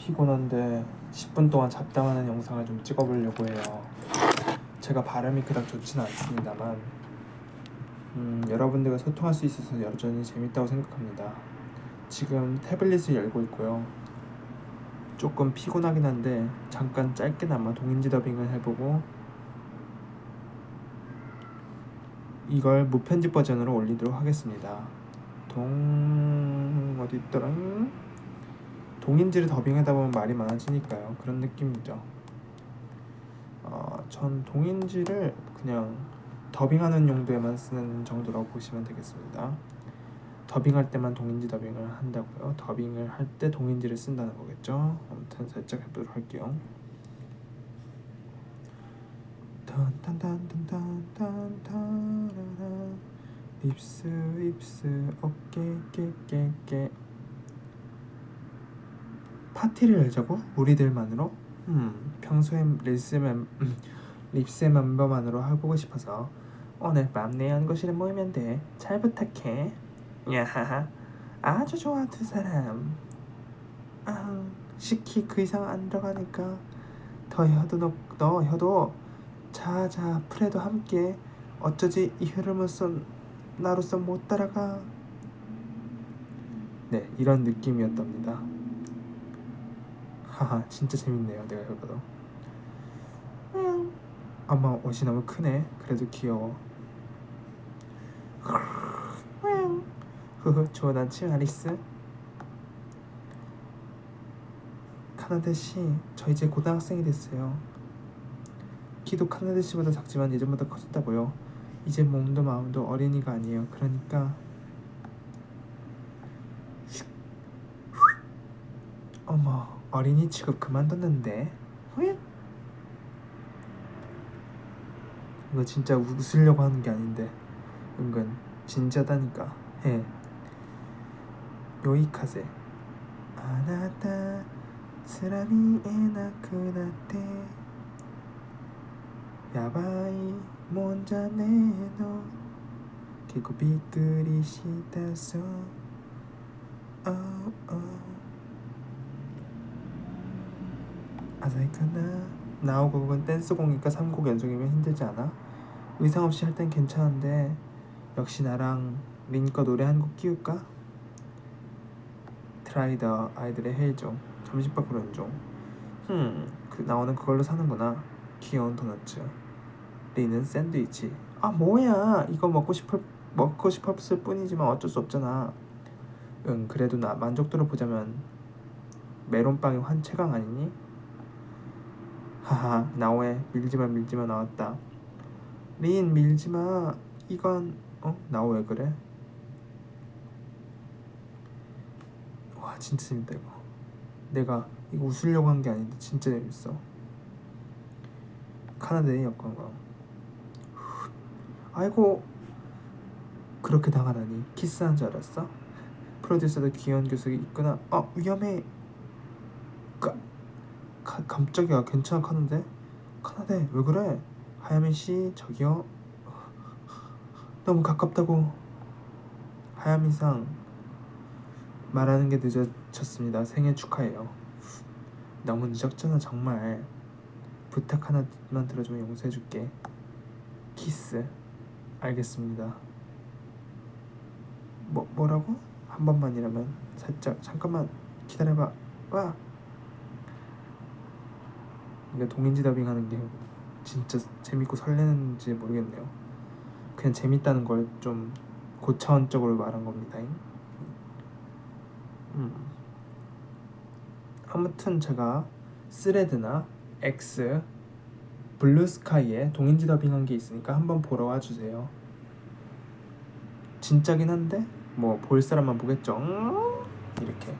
피곤한데 10분 동안 잡담하는 영상을 좀 찍어보려고 해요. 제가 발음이 그닥 좋지는 않습니다만 여러분들과 소통할 수 있어서 여전히 재밌다고 생각합니다. 지금 태블릿을 열고 있고요. 조금 피곤하긴 한데 잠깐 짧게나마 동인지 더빙을 해보고 이걸 무편집 버전으로 올리도록 하겠습니다. 어디 있더라? 동인지를 더빙하다 보면 말이 많아지니까요. 그런 느낌이죠. 전 동인지를 그냥 더빙하는 용도에만 쓰는 정도라고 보시면 되겠습니다. 더빙할 때만 동인지 더빙을 한다고요. 더빙을 할 때 동인지를 쓴다는 거겠죠. 아무튼 살짝 해보도록 할게요. 립스 어깨 깨깨깨 파티를 열자고? 우리들만으로? 평소에 립스 멤버만으로 해보고 싶어서 오늘 밤 내 연구실에 모이면 돼. 잘 부탁해. 야하하. 아주 좋아 두 사람. 시키 그 이상 안 들어가니까 더 혀도 자자 프레도 함께 어쩌지 이 흐름으로서 나로서 못 따라가. 네, 이런 느낌이었답니다. 하하, 진짜 재밌네요. 내가 해봐도. 엄마 옷이 너무 크네. 그래도 귀여워. 좋은 아침 아리스. 카나데씨, 저 이제 고등학생이 됐어요. 키도 카나데씨보다 작지만 예전보다 커졌다고요. 이제 몸도 마음도 어린이가 아니에요. 그러니까 어머, 어린이 취급 그만뒀는데. 이거 진짜 웃으려고 하는 게 아닌데 은근 진지하다니까. 요이카세 아나타 스라미에 나쿠나테 야바이 몬자네노結構びっくりしたそう。아사히카나 나오곡은 댄스곡이니까 3곡 연속이면 힘들지 않아? 의상 없이 할 땐 괜찮은데 역시 나랑 린거 노래 한 곡 끼울까? 트라이더 아이들의 헤이종 점심밥 그런 종. 그 나오는 그걸로 사는구나. 귀여운 도넛츠. 린은 샌드위치. 뭐야 이거 먹고 싶었을 뿐이지만 어쩔 수 없잖아. 그래도 나 만족도로 보자면 메론빵이 최강 아니니? 하하, 나오에 밀지마 나왔다. 린 밀지마. 이건 나오 왜 그래? 와 진짜 재밌다 이거. 내가 이거 웃으려고 한 게 아닌데 진짜 재밌어. 카나다의 역관광. 아이고 그렇게 당하다니. 키스한 줄 알았어? 프로듀서도 귀여운 교수가 있구나. 위험해. 깜짝이야. 괜찮아 카나데? 카나데 왜 그래? 하야미씨 저기요. 너무 가깝다고. 하야미상 말하는 게 늦어졌습니다. 생일 축하해요. 너무 늦었잖아 정말. 부탁 하나만 들어주면 용서해줄게. 키스. 알겠습니다. 뭐라고? 한 번만이라면. 살짝 잠깐만 기다려봐. 와. 이게 동인지 더빙하는 게 진짜 재밌고 설레는지 모르겠네요. 그냥 재밌다는 걸 좀 고차원적으로 말한 겁니다. 아무튼 제가 스레드나 X, 블루스카이에 동인지 더빙한 게 있으니까 한번 보러 와주세요. 진짜긴 한데 뭐 볼 사람만 보겠죠. 이렇게